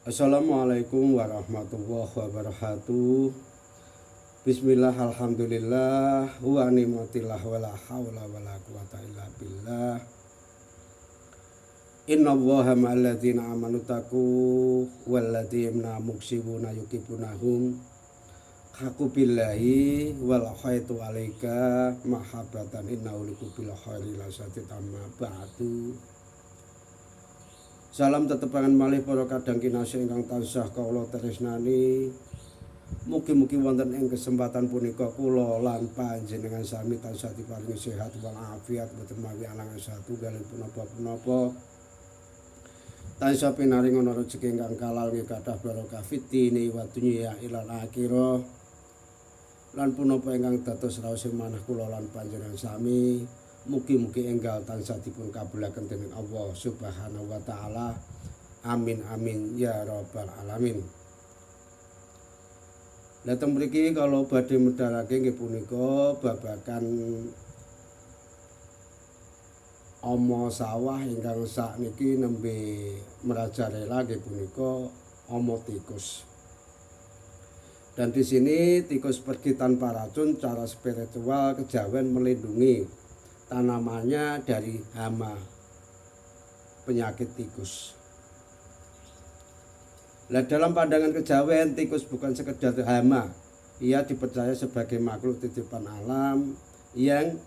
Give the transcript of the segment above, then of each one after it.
Assalamualaikum warahmatullahi wabarakatuh. Bismillah, alhamdulillah, wa ni'matillah, wa la hawla wa la quwata illa billah. Inna allaha ma'alladzina amanu taqu walladzina muksibuna yukipunahum haku billahi wal khaitu alaika mahabbatan inna uliku bil khairi lasati tamma ba'du. Salam tetepangan malih para kadang kinasih ingkang tansah kawula tresnani. Mugi-mugi wonten ing kesempatan punika kula lan panjenengan sami tansah diparingi sehat wal afiat boten mawi alangan satunggal punapa-punapa. Tansah pinaringan rezeki ingkang kalal nggih kathah barokah fitini wa dunya ilal akhirah. Lan punapa ingkang dados raos manah kula lan panjenengan sami. Mugi-mugi enggal tansah dipun kabulaken dening Allah Subhanahu wa taala. Amin amin ya rabbal alamin. Dateng mriki kalau badhe medharake nggih punika babagan ama sawah ingkang sakniki nembe merajalela nggih punika ama tikus. Dan di sini tikus pergi tanpa racun, cara spiritual kejawen melindungi tanamannya dari hama penyakit tikus. Nah, dalam pandangan kejawen tikus bukan sekedar hama, ia dipercaya sebagai makhluk titipan alam yang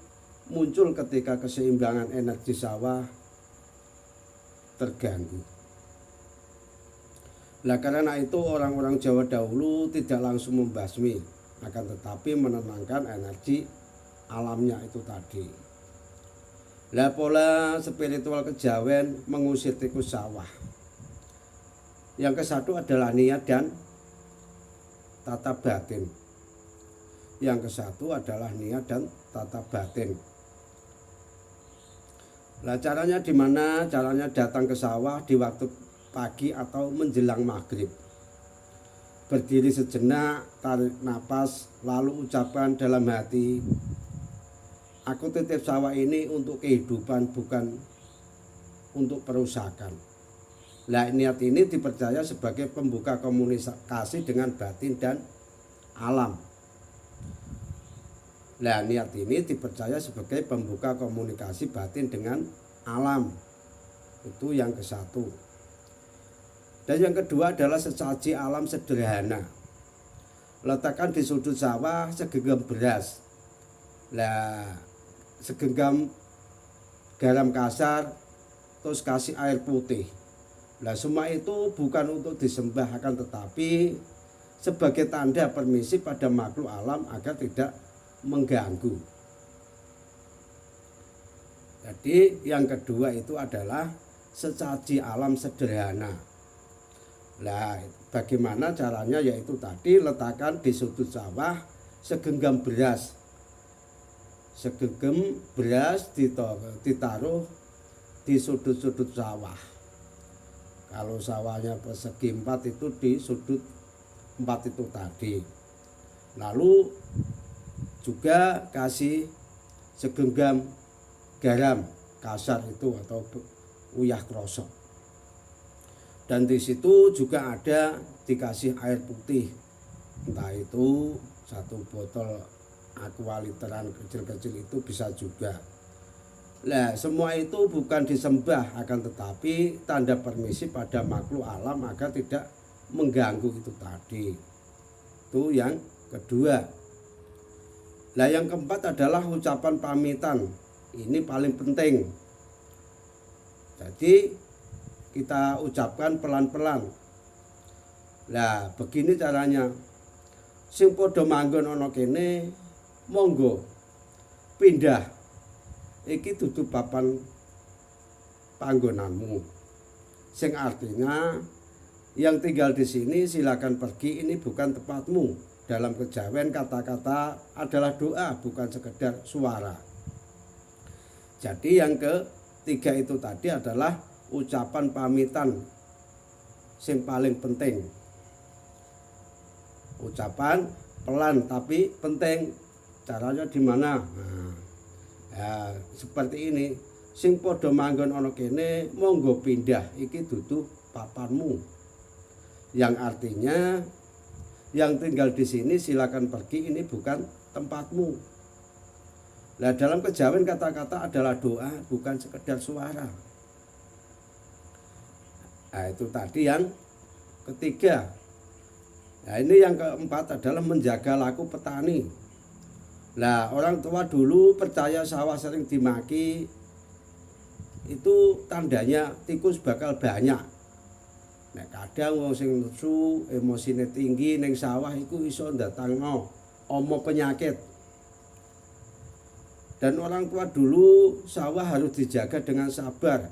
muncul ketika keseimbangan energi sawah terganggu. Nah, karena itu orang-orang Jawa dahulu tidak langsung membasmi, akan tetapi menenangkan energi alamnya itu tadi. Lah, pola spiritual kejawen mengusir tikus sawah. Yang kesatu adalah niat dan tata batin. Yang kesatu adalah niat dan tata batin. Lah, caranya di mana? Caranya datang ke sawah di waktu pagi atau menjelang maghrib. Berdiri sejenak, tarik napas, lalu ucapan dalam hati, aku titip sawah ini untuk kehidupan, bukan untuk perusakan. Nah, niat ini dipercaya sebagai pembuka komunikasi dengan batin dan alam. Nah, niat ini dipercaya sebagai pembuka komunikasi batin dengan alam. Itu yang kesatu. Dan yang kedua adalah sesaji alam sederhana. Letakkan di sudut sawah segenggam beras. Nah, segenggam garam kasar, terus kasih air putih. Nah, semua itu bukan untuk disembah, akan tetapi sebagai tanda permisi pada makhluk alam agar tidak mengganggu. Jadi yang kedua itu adalah sesaji alam sederhana. Nah, bagaimana caranya? Yaitu tadi letakkan di sudut sawah segenggam beras. Segenggam beras ditaruh di sudut-sudut sawah. Kalau sawahnya persegi 4 itu di sudut 4 itu tadi. Lalu juga kasih segenggam garam kasar itu atau uyah krosok. Dan di situ juga ada dikasih air putih. Entah itu 1 botol aqua literan kecil-kecil itu bisa juga. Nah, semua itu bukan disembah, akan tetapi tanda permisi pada makhluk alam agar tidak mengganggu itu tadi. Itu yang kedua. Nah, yang keempat adalah ucapan pamitan. Ini paling penting. Jadi kita ucapkan pelan-pelan. Nah, begini caranya. Sing padha manggon ana kene, monggo pindah. Iki dudu papan panggonanmu. Sing artinya yang tinggal di sini silakan pergi, ini bukan tempatmu. Dalam kejawen kata-kata adalah doa, bukan sekedar suara. Jadi yang ketiga itu tadi adalah ucapan pamitan sing paling penting. Ucapan pelan tapi penting. Caranya di mana? Nah, ya, seperti ini. Sing padha manggon ana kene, monggo pindah, iki dudu papanmu. yang artinya yang tinggal di sini silakan pergi, ini bukan tempatmu. Nah, dalam kejawen kata-kata adalah doa, bukan sekedar suara. Nah, itu tadi yang ketiga. Nah, ini yang keempat adalah menjaga laku petani. Nah, orang tua dulu percaya sawah sering dimaki, itu tandanya tikus bakal banyak. Nah, kadang wong sing nesu emosine tinggi ning sawah iku iso ndatangno omo penyakit. Dan orang tua dulu sawah harus dijaga dengan sabar.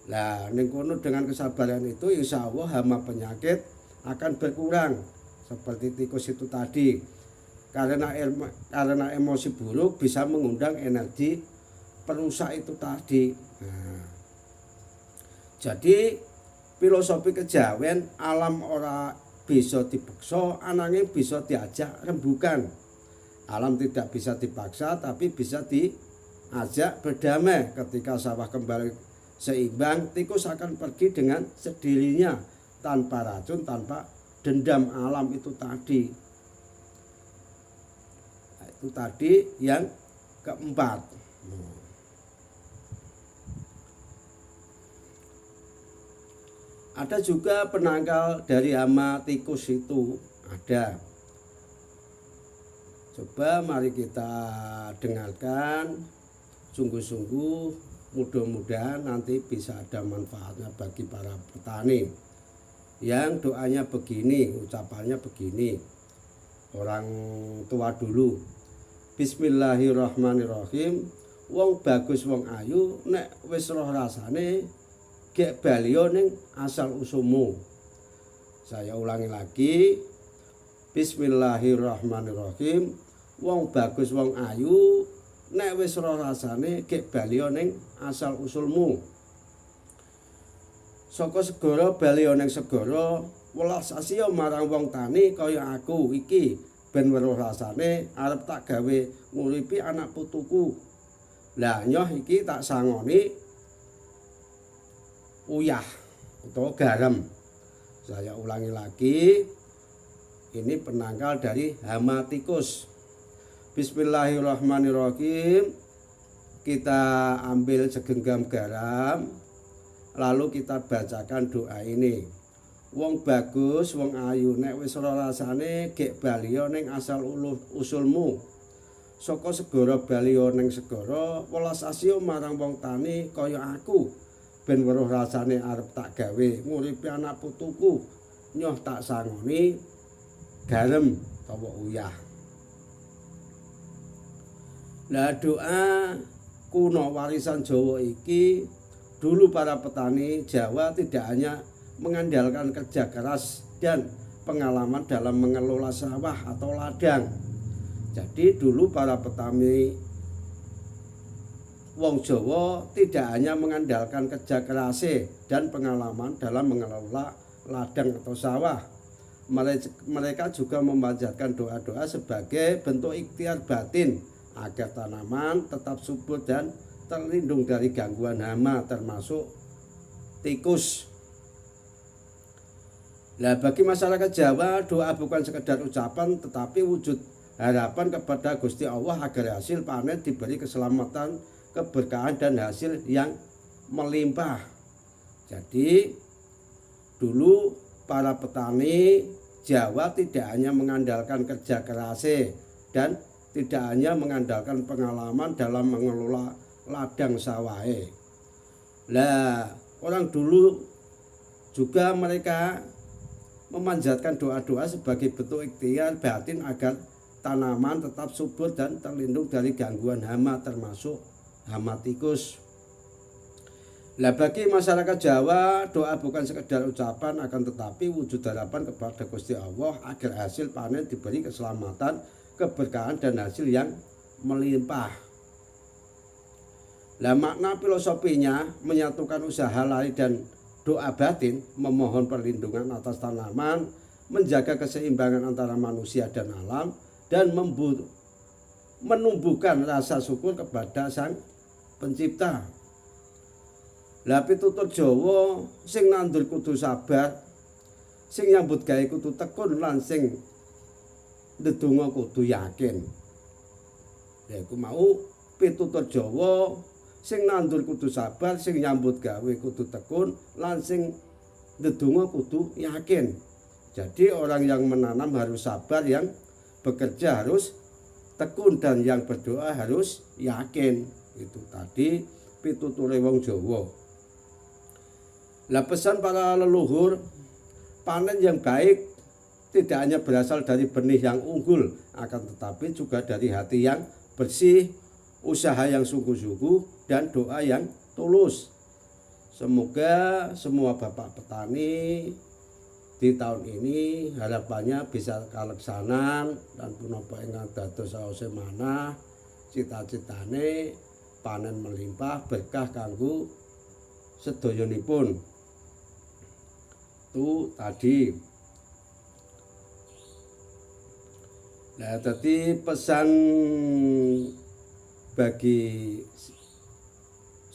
Nah, ning kono dengan kesabaran itu insya Allah hama penyakit akan berkurang. Seperti tikus itu tadi. Karena emosi buruk bisa mengundang energi perusak itu tadi. Nah, jadi filosofi kejawen alam ora bisa dipaksa, ananging bisa diajak rembugan. Alam tidak bisa dipaksa tapi bisa diajak berdamai. Ketika sawah kembali seimbang, tikus akan pergi dengan sendirinya tanpa racun, tanpa dendam alam itu tadi. Nah, itu tadi yang keempat. Ada juga penangkal dari hama tikus itu ada. Coba mari kita dengarkan sungguh-sungguh, mudah-mudahan nanti bisa ada manfaatnya bagi para petani. Yang doanya begini, ucapannya begini. Orang tua dulu. Bismillahirrahmanirrahim. Wong bagus wong ayu nek wis roh rasane gek balio ning asal usulmu. Saya ulangi lagi. Bismillahirrahmanirrahim. Wong bagus wong ayu nek wis roh rasane gek balio ning asal usulmu. Saka segara balio ning segara welas asiya marang wong tani kaya aku iki ben weruh rasane arep tak gawe nguripi anak putuku. Lah nyoh iki tak sangoni uyah atau garam. Saya ulangi lagi. Ini penangkal dari hama tikus. Bismillahirrahmanirrahim. Kita ambil segenggam garam, lalu kita bacakan doa ini. Wong bagus, wong ayu nek wis ora rasane gek balio ning asal usulmu. Saka segara balio ning segara, welas asih marang wong tani kaya aku. Ben weruh rasane arep tak gawe nguripi anak putuku. Nyoh tak sangoni garam utawa uyah. Lah doa kuno warisan Jawa iki dulu para petani Jawa tidak hanya mengandalkan kerja keras dan pengalaman dalam mengelola sawah atau ladang. Jadi dulu para petani wong Jawa tidak hanya mengandalkan kerja keras dan pengalaman dalam mengelola ladang atau sawah. Mereka juga memanjatkan doa-doa sebagai bentuk ikhtiar batin agar tanaman tetap subur dan terlindung dari gangguan hama termasuk tikus. Nah, bagi masyarakat Jawa, doa bukan sekedar ucapan tetapi wujud harapan kepada Gusti Allah agar hasil panen diberi keselamatan, keberkahan dan hasil yang melimpah. Jadi dulu para petani Jawa tidak hanya mengandalkan kerja keras dan tidak hanya mengandalkan pengalaman dalam mengelola ladang sawah. Lah, orang dulu juga mereka memanjatkan doa-doa sebagai bentuk ikhtiar batin agar tanaman tetap subur dan terlindung dari gangguan hama termasuk hama tikus. Lah, bagi masyarakat Jawa, doa bukan sekedar ucapan akan tetapi wujud harapan kepada Gusti Allah agar hasil panen diberi keselamatan, keberkahan dan hasil yang melimpah. Lah, makna filosofinya menyatukan usaha lahir dan doa batin, memohon perlindungan atas tanaman, menjaga keseimbangan antara manusia dan alam, dan menumbuhkan rasa syukur kepada Sang Pencipta. Lah, pitutur Jawa sing nandur kudu sabar, sing nyambut gawe kudu tekun lan sing ndedonga kudu yakin. Ya iku mau pitutur Jawa sing nandur kudu sabar, sing nyambut gawe kudu tekun lan sing ndedonga kudu yakin. Jadi orang yang menanam harus sabar, yang bekerja harus tekun, dan yang berdoa harus yakin. Itu tadi pituture wong Jawa. Lah pesan para leluhur, panen yang baik tidak hanya berasal dari benih yang unggul, akan tetapi juga dari hati yang bersih, usaha yang sungguh-sungguh, dan doa yang tulus. Semoga semua bapak petani di tahun ini harapannya bisa kaleksanan dan punapa ingkang dados saose manah cita-citane panen melimpah berkah kanggo sedayanipun. Itu tadi. Nah, tadi pesan bagi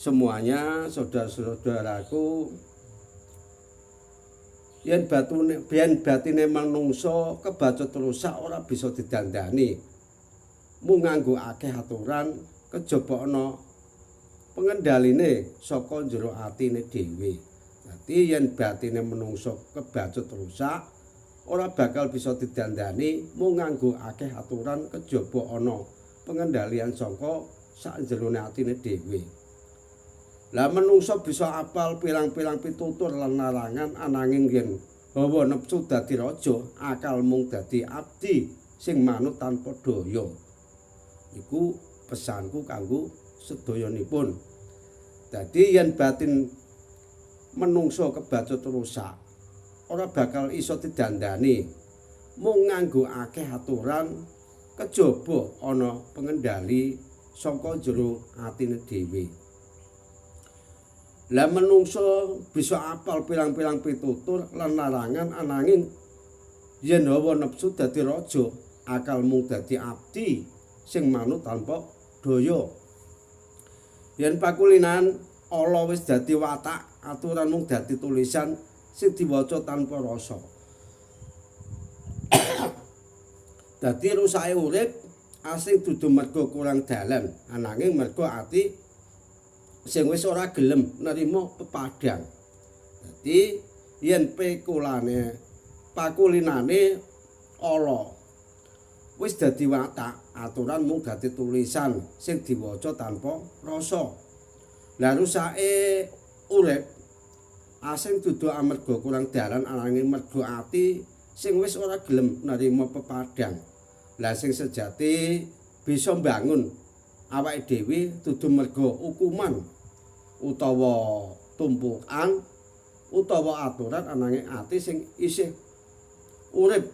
semuanya, saudara-saudaraku, yen batine manungsa kebacut rusak ora bisa didandani. Mung nganggo akeh aturan kejaba ana pengendaline saka jero atine dhewe. Dadi yen batine manungsa kebacut rusak ora bakal bisa didandani mung nganggo akeh aturan kejaba ana pengendalian saka sakjerone atine dhewe. Lah manungsa bisa apal pirang-pirang pitutur lan larangan, ananging yen hawa nepsu dadi raja, akal mung dadi abdi sing manut tanpa daya. Iku pesanku kanggo sedayanipun. Dadi yen batin manungsa kebacut rusak ora bakal iso didandani mung nganggo akeh aturan kejaba ana pengendali saka jero atine dhewe. Lah manungsa bisa apal pirang-pirang pitutur lan larangan, ananging yen hawa nepsu dadi raja, akal mung dadi abdi sing manut tanpa daya. Yen pakulinan ala wis dadi watak, aturan mung dadi tulisan sing diwaca tanpa rasa. Dadi rusake urip asing dudu mergo kurang dalan, ananging mergo ati sing wis ora gelem nerima pepadang. Dadi yen pakulinane ala wis dadi watak, aturan mung dadi tulisan sing diwaca tanpa rasa. Lah rusake urip asing dudu amarga kurang dalan, ananging mergo ati sing wis ora gelem nerima pepadang. Lah sing sejati bisa mbangun awake dhewe dudu mergo ukuman utawa tumpukan utawa aturan, ananging ati sing isih urip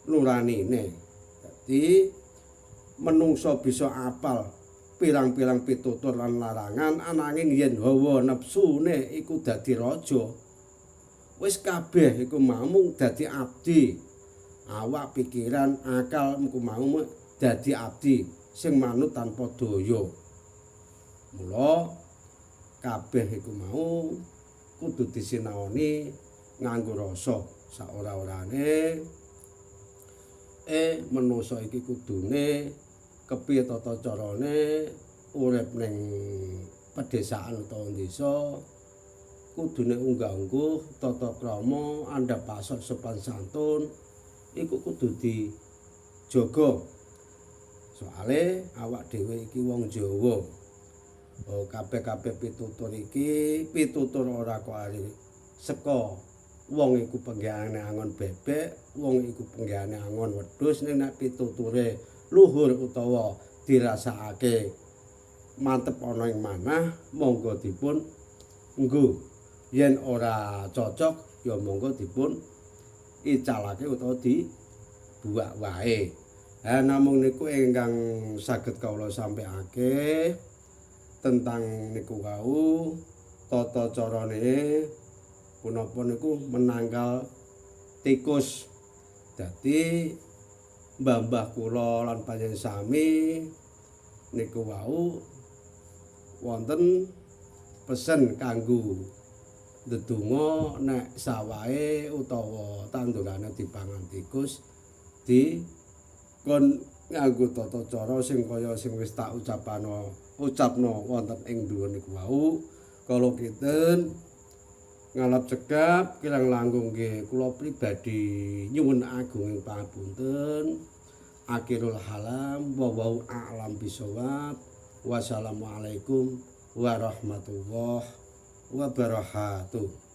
nuranine. Dadi menungsa bisa apal pirang-pirang pitutur lan larangan, ananging yen hawa nepsune iku dadi raja, wis kabeh iku mung dadi abdi. Awak, pikiran, akal iku mau dadi abdi sing manut tanpa daya. Mula kabeh iku mau kudu disinaoni nganggo rasa saora-orane. Manungsa iki kudune kepiye tata carane urip ning pedesaan utawa desa, kudune unggah-ungguh tata krama, andhap pasor, sopan santun iku kudu dijaga. Soale awak dhewe iki wong Jawa. Kabeh-kabeh pitutur iki pitutur ora kok ari seka wong iku penggihane angon bebek, wong iku penggihane angon wedhus, ning nek pituture luhur utawa dirasakake mantep ana ing manah, monggo dipun nggo. Yen ora cocok ya monggo dipun icalake utawa dibuak wae. Namung niku ingkang saged kawula sampaiake tentang niku wau tata carane punapa niku menanggal tikus. Dadi mbah-mbah kula lan panjenengan sami niku wau wonten pesen kanggo ndedonga nek sawahe utawa tandurane dipangan tikus di kon nganggo tata cara sing kaya sing wis tak ucapno wonten ing dhuwur niku wau. Kala kinten ngalap cekap kirang langkung nggih kula pribadi nyuwun agunging pangapunten. Akhirul halam wallahu a'lam bishawab. Wassalamualaikum warahmatullahi wabarakatuh.